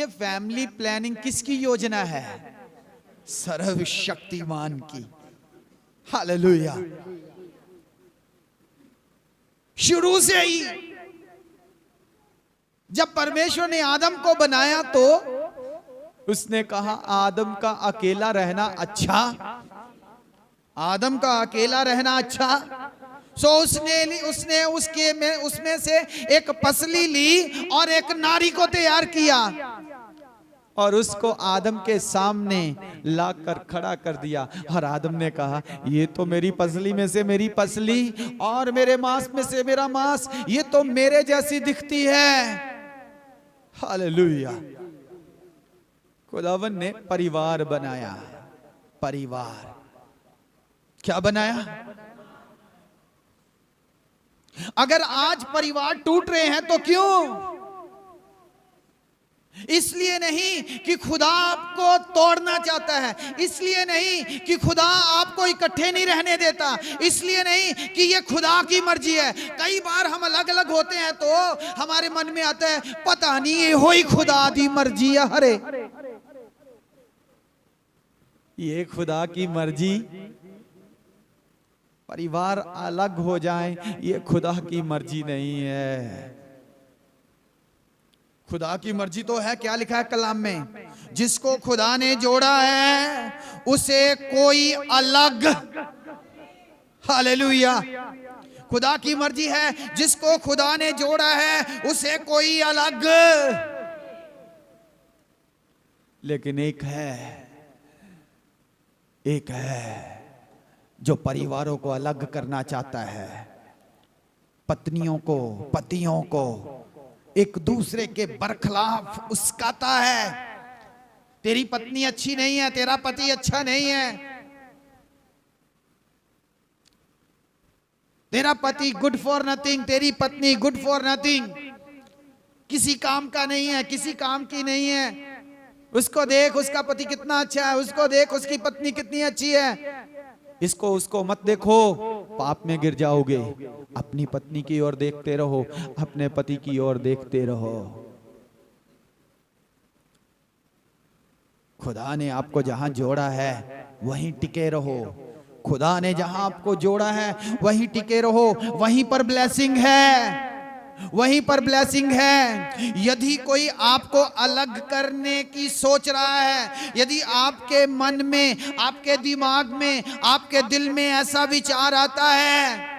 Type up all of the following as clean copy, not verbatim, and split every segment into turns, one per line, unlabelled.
ये family planning किसकी योजना है? सर्वशक्तिमान की। हालेलुया। शुरू से ही जब परमेश्वर ने आदम को बनाया तो उसने कहा आदम का अकेला रहना अच्छा, आदम का अकेला रहना अच्छा। सो उसने उसमें से एक पसली ली और एक नारी को तैयार किया और उसको आदम के सामने लाकर खड़ा कर दिया। और आदम ने कहा ये तो मेरी पसली में से मेरी पसली और मेरे मांस में से मेरा मांस, ये तो मेरे जैसी दिखती है। हालेलुया। खुदावन ने परिवार बनाया। परिवार क्या बनाया? अगर आज परिवार टूट रहे हैं तो क्यों? इसलिए नहीं कि खुदा आपको तोड़ना चाहता है, इसलिए नहीं कि खुदा आपको इकट्ठे नहीं रहने देता, इसलिए नहीं कि ये खुदा की मर्जी है। कई बार हम अलग अलग होते हैं तो हमारे मन में आता है पता नहीं ये हो ही खुदा दी मर्जी है। अरे ये खुदा की मर्जी, परिवार अलग हो जाएं, ये खुदा की मर्जी नहीं है। खुदा की मर्जी तो है, क्या लिखा है कलाम में? जिसको खुदा ने जोड़ा है उसे कोई अलग। हालेलुया। खुदा की मर्जी है, जिसको खुदा ने जोड़ा है उसे कोई अलग। लेकिन एक है जो परिवारों को अलग करना चाहता है, पत्नियों को, पतियों को एक दूसरे के बरखिलाफ उस्काता है। तेरी पत्नी अच्छी नहीं है, तेरा पति अच्छा नहीं है, तेरा पति गुड फॉर नथिंग, तेरी पत्नी गुड फॉर नथिंग, किसी काम का नहीं है, किसी काम की नहीं है। उसको देख उसका पति कितना अच्छा है, उसको देख उसकी पत्नी कितनी अच्छी है, इसको उसको मत देखो, पाप में गिर जाओगे। अपनी पत्नी की ओर देखते रहो, अपने पति की ओर देखते रहो। खुदा ने आपको जहां जोड़ा है वहीं टिके रहो। खुदा ने जहां आपको जोड़ा है वहीं टिके रहो। वहीं पर ब्लेसिंग है, वहीं पर ब्लेसिंग है। यदि कोई आपको अलग करने की सोच रहा है, यदि आपके मन में, आपके दिमाग में, आपके दिल में ऐसा विचार आता है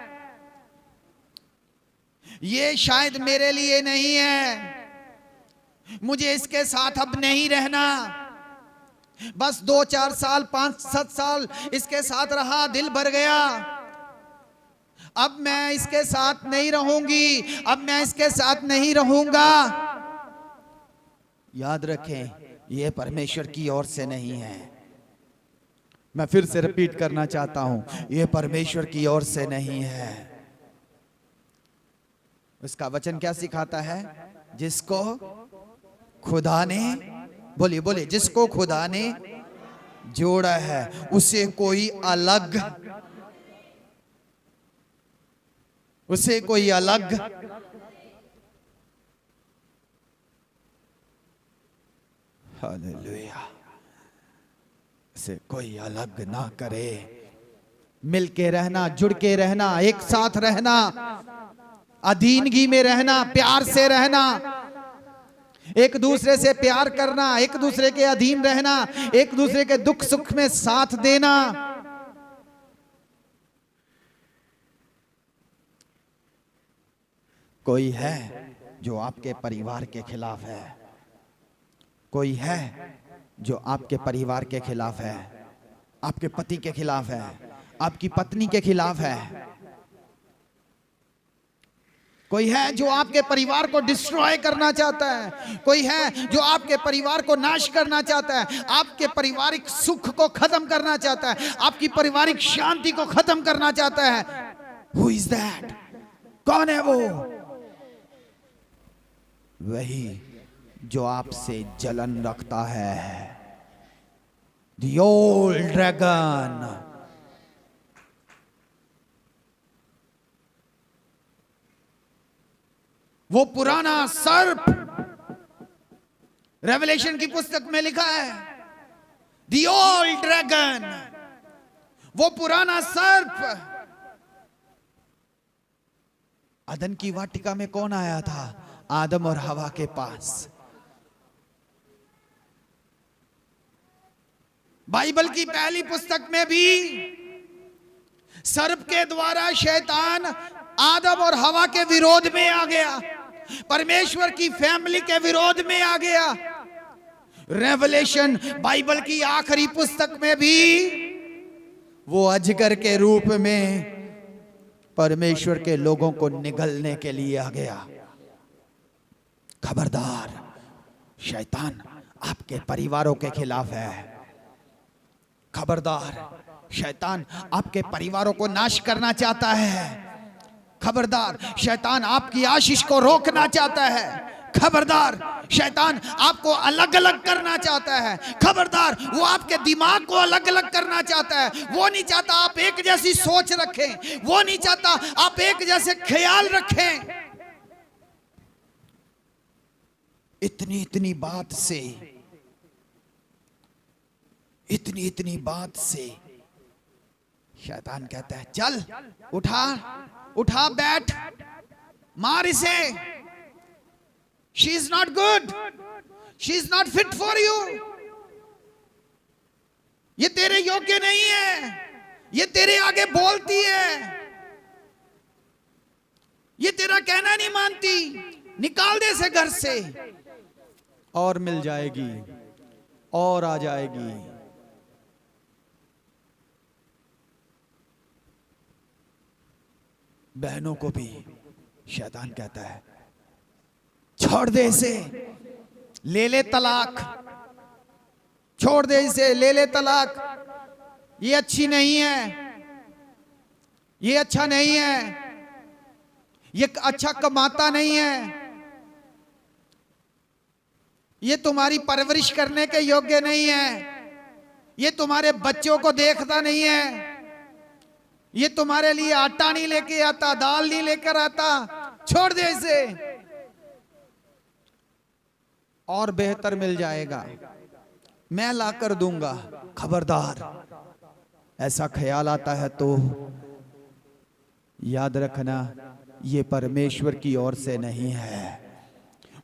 ये शायद मेरे लिए नहीं है, मुझे इसके साथ अब नहीं रहना, बस 2-4 साल 5-7 साल इसके साथ रहा, दिल भर गया, अब मैं इसके साथ नहीं रहूंगी, अब मैं इसके साथ नहीं रहूंगा। याद रखें यह परमेश्वर की ओर से नहीं है। मैं फिर से रिपीट करना चाहता हूं, यह परमेश्वर की ओर से नहीं है। उसका वचन क्या सिखाता है? जिसको खुदा ने, बोलिए बोलिए, जिसको खुदा ने जोड़ा है उसे कोई अलग, उसे कोई अलग। हालेलुया। उसे कोई अलग ना करे। मिलके रहना, जुड़ के रहना, एक साथ रहना, अधीनगी में रहना, प्यार से रहना, एक दूसरे से प्यार करना, एक दूसरे के अधीन रहना, एक दूसरे के दुख सुख में साथ देना। कोई है जो आपके परिवार के खिलाफ है, कोई है जो आपके परिवार के खिलाफ है, आपके पति के खिलाफ है, आपकी पत्नी के खिलाफ है, कोई है जो आपके परिवार को डिस्ट्रॉय करना चाहता है, कोई है जो आपके परिवार को नाश करना चाहता है, आपके पारिवारिक सुख को खत्म करना चाहता है, आपकी पारिवारिक शांति को खत्म करना चाहता है। Who is that? कौन है वो? वही जो आपसे जलन रखता है, The old dragon। वो पुराना सर्प रेवलेशन की पुस्तक में लिखा है, द ओल्ड ड्रैगन, वो पुराना सर्प। अदन की वाटिका में कौन आया था? आदम और हवा के पास। बाइबल की पहली पुस्तक में भी सर्प के द्वारा शैतान आदम और हवा के विरोध में आ गया, परमेश्वर की फैमिली के विरोध में आ गया। रेवलेशन बाइबल की आखिरी पुस्तक में भी वो अजगर के रूप में परमेश्वर के लोगों को निगलने के लिए आ गया। खबरदार, शैतान आपके परिवारों के खिलाफ है। खबरदार, शैतान आपके परिवारों को नाश करना चाहता है। खबरदार, शैतान आपकी आशीष को रोकना चाहता है। खबरदार, शैतान आपको अलग अलग करना चाहता है। खबरदार, वो आपके दिमाग को अलग अलग करना चाहता है। वो नहीं चाहता आप एक जैसी सोच रखें, वो नहीं चाहता आप एक जैसे ख्याल रखें। इतनी इतनी बात से, इतनी इतनी बात से शैतान कहता है, चल उठा उठा, बैठ, मार इसे। She is not good, she is not fit for you. ये तेरे योग्य नहीं है, ये तेरे आगे बोलती है, ये तेरा कहना नहीं मानती, निकाल दे इसे घर से। और मिल जाएगी और आ जाएगी। बहनों को भी शैतान कहता है, छोड़ दे इसे, ले ले तलाक, छोड़ दे इसे, ले ले तलाक, ये अच्छी नहीं है, ये अच्छा नहीं है, ये अच्छा कमाता नहीं है, ये तुम्हारी परवरिश करने के योग्य नहीं है, ये तुम्हारे बच्चों को देखता नहीं है, ये तुम्हारे लिए आटा नहीं लेके आता, दाल नहीं लेकर आता, छोड़ दे इसे, और बेहतर मिल जाएगा, मैं ला कर दूंगा। खबरदार, ऐसा ख्याल आता है तो याद रखना, ये परमेश्वर की ओर से नहीं है,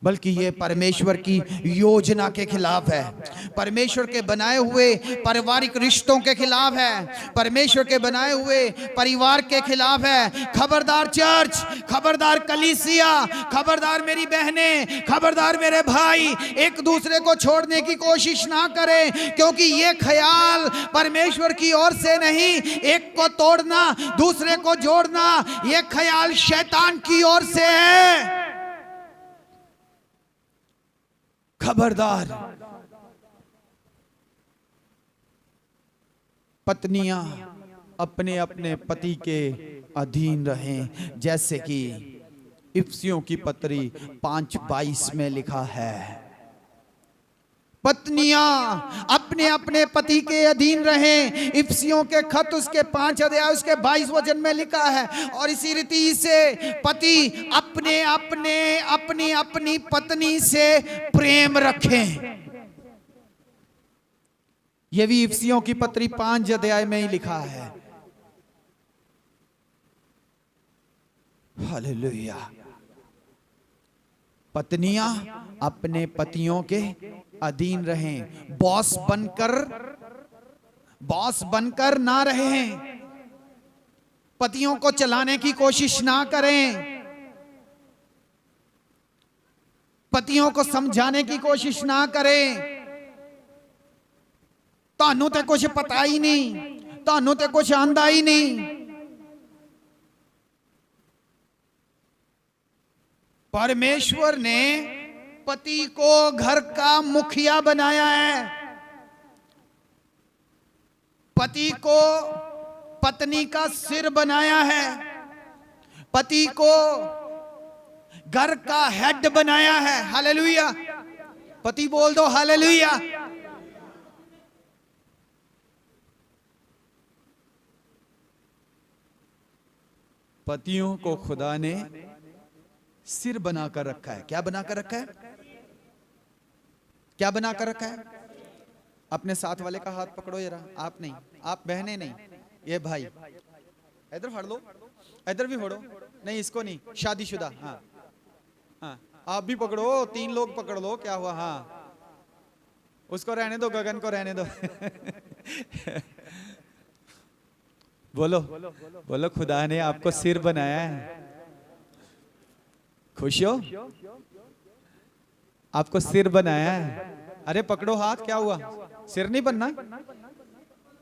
बल्कि ये परमेश्वर की योजना के खिलाफ है, परमेश्वर के बनाए हुए पारिवारिक रिश्तों के खिलाफ है, परमेश्वर के बनाए हुए परिवार के खिलाफ है। खबरदार चर्च, खबरदार कलीसिया, खबरदार मेरी बहनें, खबरदार मेरे भाई, एक दूसरे को छोड़ने की कोशिश ना करें, क्योंकि ये ख्याल परमेश्वर की ओर से नहीं। एक को तोड़ना, दूसरे को जोड़ना, ये ख्याल शैतान की ओर से है। खबरदार, पत्नियां अपने अपने पति के अधीन रहें, जैसे कि इफिसियों की पत्री 5:22 में लिखा है। पत्नियां अपने अपने पति के अधीन रहें। इफिसियों के खत उसके 5 अध्याय उसके 22 वचन में लिखा है। और इसी रीति से पति अपने अपने अपनी अपनी पत्नी से प्रेम रखें। यह भी इफिसियों की पत्री 5 अध्याय में ही लिखा है। हालेलुया। पत्नियां अपने पतियों के अधीन रहें, बॉस बनकर ना रहें, पतियों को चलाने की कोशिश ना करें, पतियों को समझाने की कोशिश ना करें। तानू ते कुछ पता ही नहीं, तानू ते कुछ आंदा ही नहीं। परमेश्वर ने पति को घर का मुखिया बनाया है। पति को पत्नी का सिर बनाया है। पति को घर का हेड बनाया है। हालेलुया। पति बोल दो हालेलुया। पतियों को खुदा ने सिर बनाकर रखा है। क्या बनाकर रखा है? क्या बना कर रखा है? अपने साथ वाले का हाथ पकड़ो जरा। आप नहीं, आप बहने नहीं, ये भाई। इधर फड़ लो, इधर भी फड़ो। नहीं इसको नहीं, शादीशुदा। हाँ हाँ, आप भी पकड़ो, 3 लोग पकड़ लो। क्या हुआ? हाँ उसको रहने दो, गगन को रहने दो। बोलो बोलो, खुदा ने आपको सिर बनाया है। खुश हो? आपको सिर बनाया है। अरे पकड़ो हाथ, क्या हुआ? सिर नहीं बनना?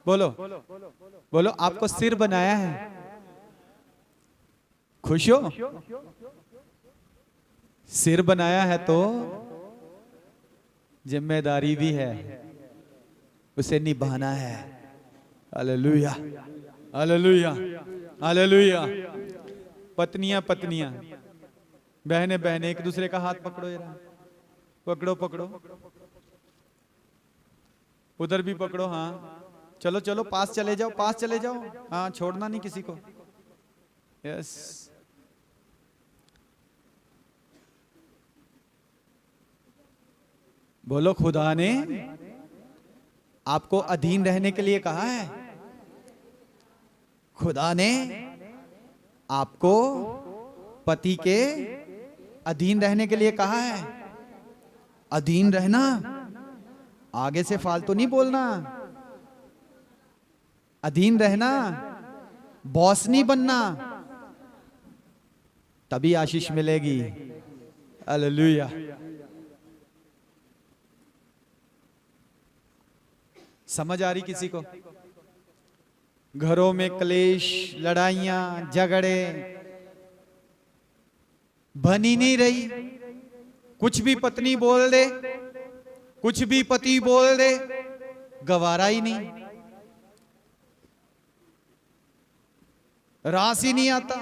बोलो बोलो, आपको सिर बनाया है। खुश हो? सिर बनाया है तो जिम्मेदारी भी है, उसे निभाना है। Hallelujah hallelujah hallelujah. पत्नियां पत्नियां, बहने बहने, एक दूसरे का हाथ पकड़ो जरा। पकड़ो पकड़ो, उधर भी पकड़ो। हाँ चलो चलो, पास चले जाओ, पास चले जाओ। हाँ छोड़ना नहीं किसी को। यस। बोलो, खुदा ने आपको अधीन रहने के लिए कहा है। खुदा ने आपको पति के अधीन रहने के लिए कहा है। अधीन रहना, आगे से फालतू नहीं बोलना। अधीन रहना, बॉस नहीं बनना, तभी आशीष मिलेगी। हालेलुया। समझ आ रही किसी को? घरों में क्लेश, लड़ाइयां, झगड़े बन ही नहीं रही। कुछ भी पत्नी बोल दे, कुछ भी पति बोल दे, गवारा ही नहीं, रास ही नहीं आता।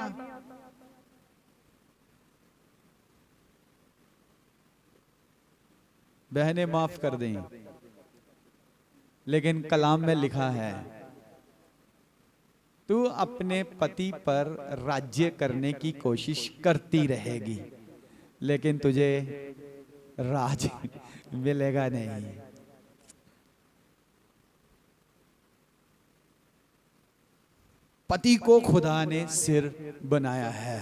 बहनें माफ कर दें, लेकिन कलाम में लिखा है, तू अपने पति पर राज्य करने की कोशिश करती रहेगी, लेकिन तुझे राज मिलेगा नहीं। पति को खुदा ने सिर बनाया है।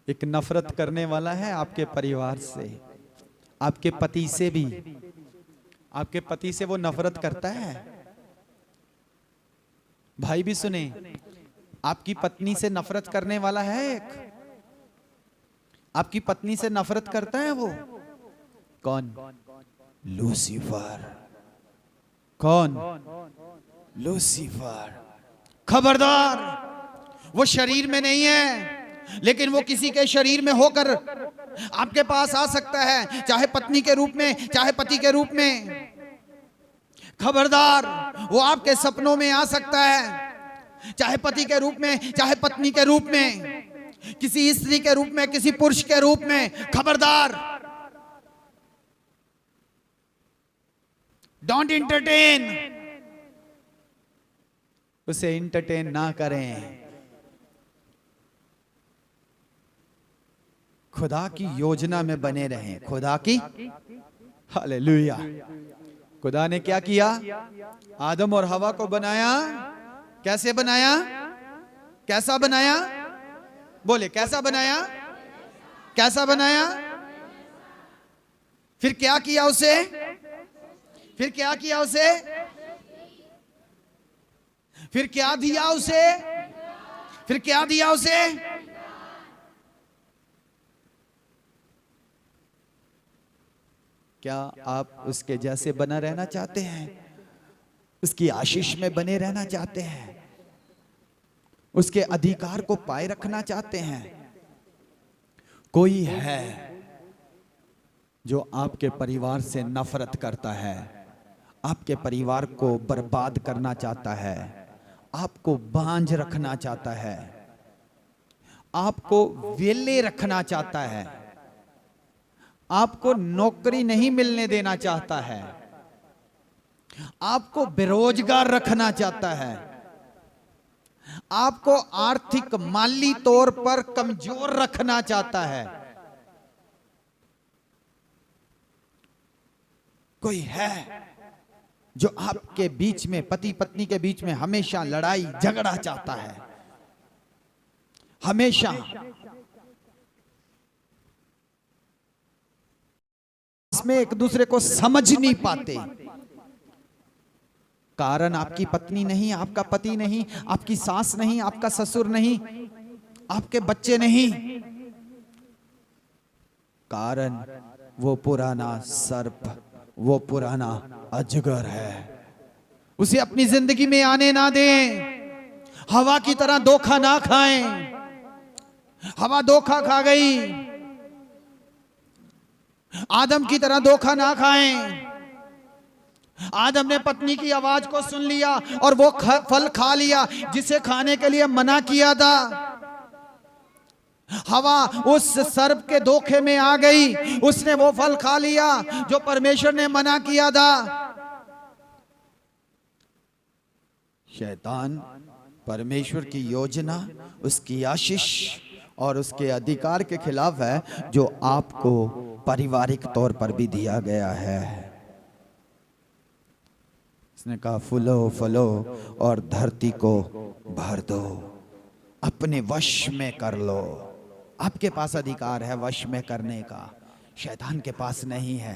एक नफरत करने वाला है आपके परिवार से, आपके पति से भी। आपके पति से वो नफरत करता है। भाई भी सुने, आपकी पत्नी से नफरत करने वाला है एक। आपकी पत्नी से नफरत करता है वो। कौन? लूसीफर। कौन? लूसीफर। खबरदार, वो शरीर में नहीं है, लेकिन वो किसी के शरीर में होकर आपके पास आ सकता है, चाहे पत्नी के रूप में, चाहे पति के रूप में। खबरदार, वो आपके सपनों में आ सकता है, चाहे पति के रूप में, चाहे पत्नी के रूप में, किसी स्त्री के रूप में, किसी पुरुष के रूप में। खबरदार, डोंट इंटरटेन, उसे इंटरटेन ना करें। खुदा की योजना में बने रहें। खुदा की, हालेलुया। खुदा ने क्या किया? आदम और हवा को बनाया। कैसे बनाया? कैसा बनाया? बोले, कैसा बनाया? कैसा बनाया? फिर क्या किया उसे? फिर क्या किया उसे? फिर क्या दिया उसे? फिर क्या दिया उसे? क्या आप उसके जैसे बना रहना चाहते हैं? उसकी आशीष में बने रहना चाहते हैं? उसके अधिकार को पाए रखना चाहते हैं? कोई है जो आपके परिवार से नफरत करता है, आपके परिवार को बर्बाद करना चाहता है, आपको बांझ रखना चाहता है, आपको वेले रखना चाहता है, आपको नौकरी नहीं मिलने देना चाहता है, आपको बेरोजगार रखना चाहता है, आपको आर्थिक माली तौर पर कमजोर रखना चाहता है। कोई है जो आपके बीच में, पति पत्नी के बीच में हमेशा लड़ाई झगड़ा चाहता है, हमेशा इसमें एक दूसरे को समझ नहीं पाते। कारण आपकी पत्नी नहीं, आपका पति नहीं, आपकी सास नहीं, आपका ससुर नहीं, आपके बच्चे नहीं। कारण वो पुराना सर्प, वो पुराना अजगर है। उसे अपनी जिंदगी में आने ना दें। हवा की तरह धोखा ना खाएं। हवा धोखा खा गई, आदम की तरह धोखा ना खाएं। आदम ने पत्नी की आवाज को सुन लिया और वो फल खा लिया जिसे खाने के लिए मना किया था। हवा उस सर्प के धोखे में आ गई, उसने वो फल खा लिया जो परमेश्वर ने मना किया था। शैतान परमेश्वर की योजना, उसकी आशीष और उसके अधिकार के खिलाफ है, जो आपको पारिवारिक तौर पर भी दिया गया है। उसने कहा फूलो फलो और धरती को भर दो, अपने वश में कर लो। आपके पास अधिकार है वश में करने का, शैतान के पास नहीं है।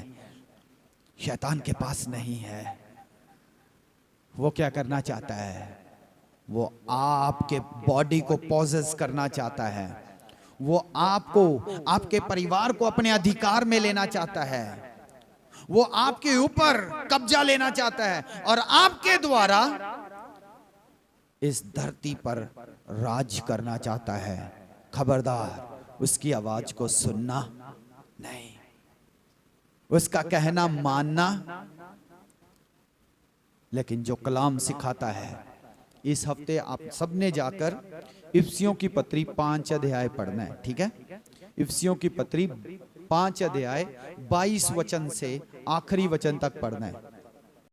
शैतान के पास नहीं है। वो क्या करना चाहता है? वो आपके बॉडी को पॉजेस करना चाहता है। वो आपको, आपके परिवार को अपने अधिकार में लेना चाहता है। वो आपके ऊपर कब्जा लेना चाहता है और आपके द्वारा इस धरती पर राज करना चाहता है। खबरदार, उसकी आवाज को सुनना नहीं, उसका कहना मानना। लेकिन जो कलाम सिखाता है, इस हफ्ते आप सबने जाकर इफिसियों की पत्री 5 अध्याय पढ़ना है, ठीक है? इफिसियों की पत्री 5 अध्याय 22 वचन से आखिरी वचन तक पढ़ना है।